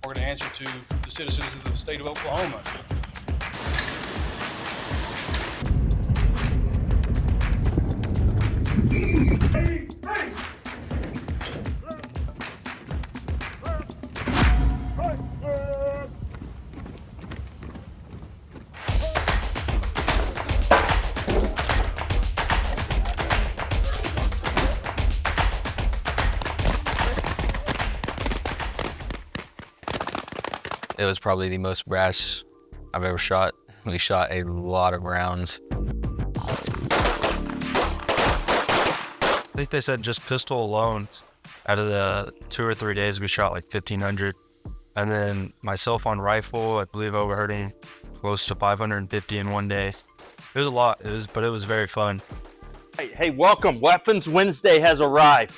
We're going to answer to the citizens of the state of Oklahoma. It was probably the most brass I've ever shot. We shot a lot of rounds. I think they said just pistol alone, out of the 2 or 3 days, we shot like 1,500. And then myself on rifle, I believe overhurting close to 550 in one day. It was a lot, but it was very fun. Hey, welcome. Weapons Wednesday has arrived.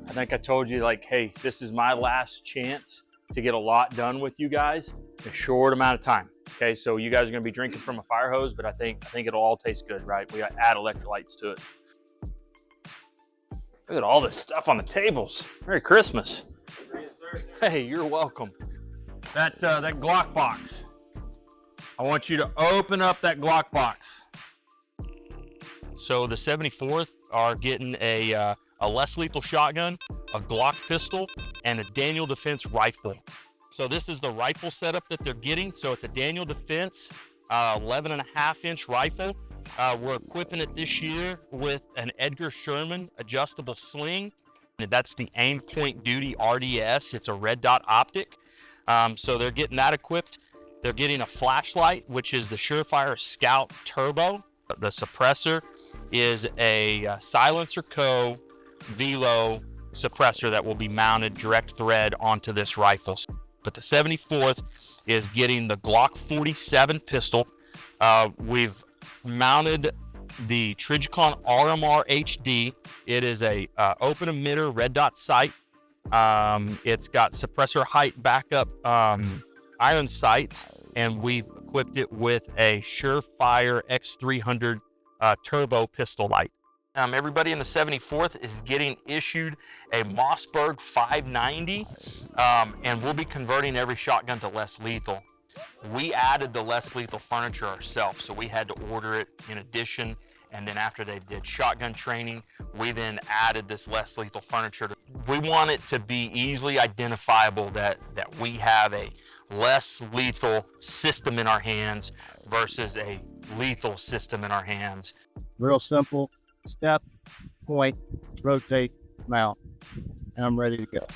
I think I told you, like, hey, this is my last chance to get a lot done with you guys in a short amount of time. Okay, so you guys are going to be drinking from a fire hose, but I think it'll all taste good, right? We got to add electrolytes to it. Look at all this stuff on the tables. Merry Christmas. Yes, sir. Hey, you're welcome. That Glock box. I want you to open up that Glock box. So the 74th are getting a less lethal shotgun, a Glock pistol, and a Daniel Defense rifle. So this is the rifle setup that they're getting. So it's a Daniel Defense 11.5-inch rifle. We're equipping it this year with an Edgar Sherman adjustable sling. That's the Aim Point Duty RDS. It's a red dot optic. So they're getting that equipped. They're getting a flashlight, which is the Surefire Scout Turbo. The suppressor is a Silencer Co. Velo suppressor that will be mounted direct thread onto this rifle. But the 74th is getting the Glock 47 pistol. We've mounted the Trijicon RMR HD. It is a open emitter red dot sight. It's got suppressor height backup iron sights, and we've equipped it with a Surefire X300 turbo pistol light. Everybody in the 74th is getting issued a Mossberg 590, and we'll be converting every shotgun to less lethal. We added the less lethal furniture ourselves, so we had to order it in addition, and then after they did shotgun training, we then added this less lethal furniture. We want it to be easily identifiable that we have a less lethal system in our hands versus a lethal system in our hands. Real simple. Step, point, rotate, mount, and I'm ready to go.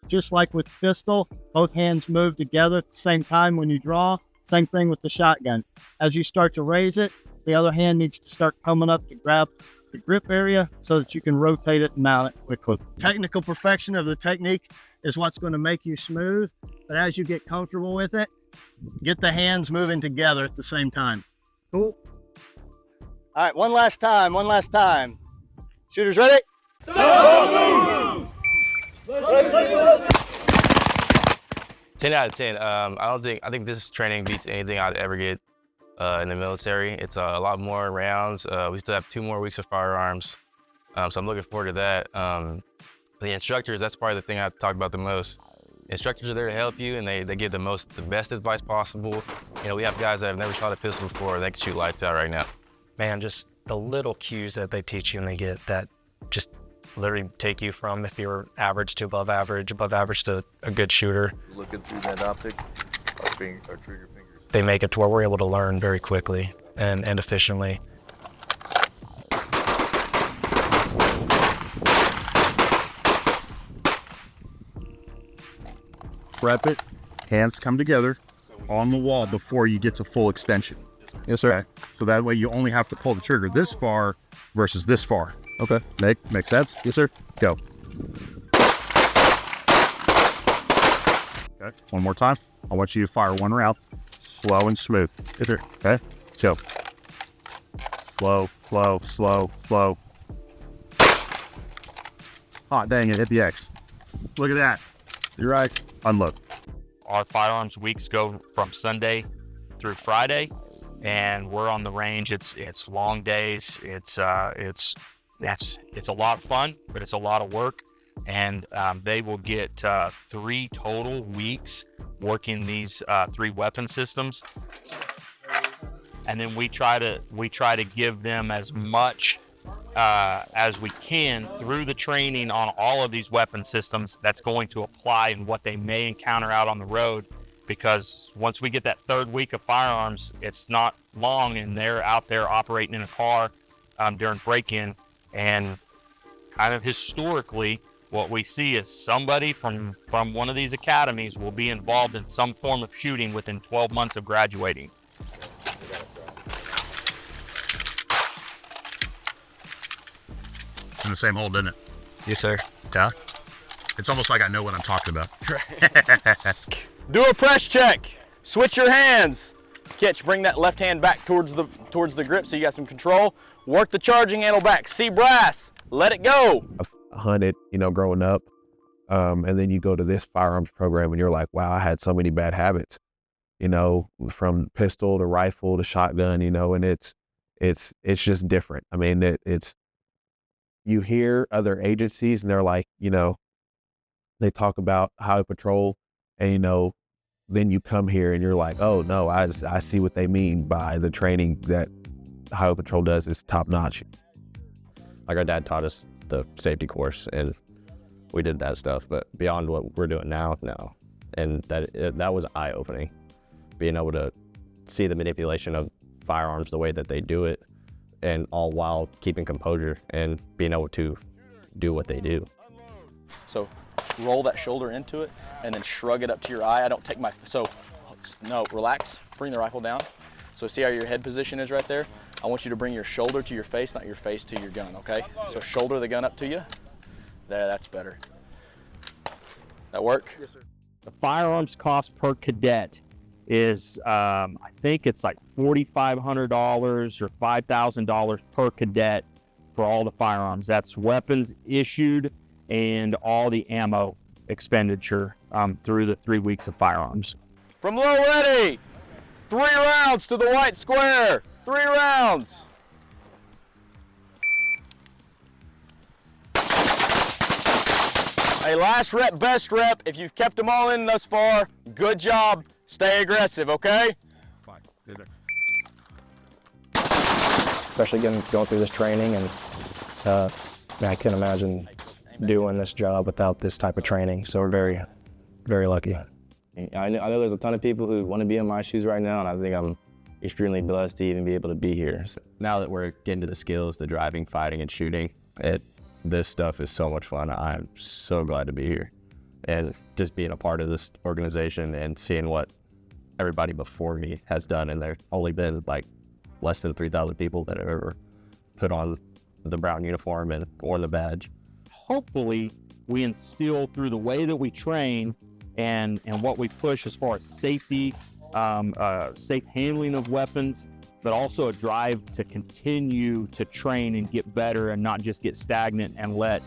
Just like with pistol, both hands move together at the same time when you draw. Same thing with the shotgun. As you start to raise it, the other hand needs to start coming up to grab the grip area so that you can rotate it and mount it quickly. Technical perfection of the technique is what's going to make you smooth, but as you get comfortable with it, get the hands moving together at the same time. Cool? All right, one last time. Shooters ready? 10 out of 10. I think this training beats anything I'd ever get in the military. It's a lot more rounds. We still have 2 more weeks of firearms, so I'm looking forward to that. The instructors, that's probably the thing I talk about the most. Instructors are there to help you, and they give the best advice possible. You know, we have guys that have never shot a pistol before. They can shoot lights out right now. Man, just the little cues that they teach you and they get that just literally take you from, if you're average to above average to a good shooter. Looking through that optic, our trigger fingers. They make it to where we're able to learn very quickly and efficiently. Prep it, hands come together on the wall before you get to full extension. Yes, sir. Okay? So that way you only have to pull the trigger this far versus this far. Okay. Make sense? Yes, sir. Go. Okay. One more time. I want you to fire one round, slow and smooth. Yes, sir. Okay. So slow, slow, slow, slow. Hot dang it! Hit the X. Look at that. You're right. Unload. Our firearms weeks go from Sunday through Friday, and we're on the range. It's long days. It's a lot of fun, but it's a lot of work. and they will get 3 total weeks working these 3 weapon systems. And then we try to give them as much as we can through the training on all of these weapon systems that's going to apply in what they may encounter out on the road. Because once we get that 3rd week of firearms, it's not long and they're out there operating in a car during break-in. And kind of historically, what we see is somebody from one of these academies will be involved in some form of shooting within 12 months of graduating. In the same hole, didn't it? Yes, sir. Yeah. It's almost like I know what I'm talking about. Do a press check. Switch your hands. Catch, bring that left hand back towards the grip so you got some control. Work the charging handle back. See brass. Let it go. Hunted, growing up. And then you go to this firearms program and you're like, wow, I had so many bad habits, from pistol to rifle to shotgun, and it's just different. I mean, it's, you hear other agencies and they're like, they talk about highway patrol and, then you come here and you're like, oh no, I see what they mean by the training that highway patrol does is top notch. Like our dad taught us the safety course and we did that stuff, but beyond what we're doing now, no. And that was eye-opening, being able to see the manipulation of firearms the way that they do it, and all while keeping composure and being able to do what they do. So roll that shoulder into it and then shrug it up to your eye. I don't take my, no, relax, bring the rifle down. So see how your head position is right there? I want you to bring your shoulder to your face, not your face to your gun, okay? So shoulder the gun up to you. There, that's better. That work? Yes, sir. The firearms cost per cadet is, I think it's like $4,500 or $5,000 per cadet for all the firearms. That's weapons issued and all the ammo expenditure through the 3 weeks of firearms. From low ready. 3 rounds to the white square. 3 rounds. Hey, last rep, best rep. If you've kept them all in thus far, good job. Stay aggressive, okay? Fine. Good there. Especially going through this training, and I couldn't imagine doing this job without this type of training. So we're very, very lucky. I know there's a ton of people who want to be in my shoes right now, and I think I'm extremely blessed to even be able to be here. So now that we're getting to the skills, the driving, fighting, and shooting, this stuff is so much fun. I'm so glad to be here. And just being a part of this organization and seeing what everybody before me has done, and there's only been like less than 3,000 people that have ever put on the brown uniform and worn the badge. Hopefully, we instill through the way that we train and what we push as far as safety, safe handling of weapons, but also a drive to continue to train and get better and not just get stagnant and let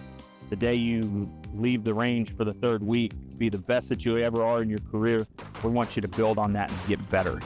the day you leave the range for the 3rd week be the best that you ever are in your career. We want you to build on that and get better.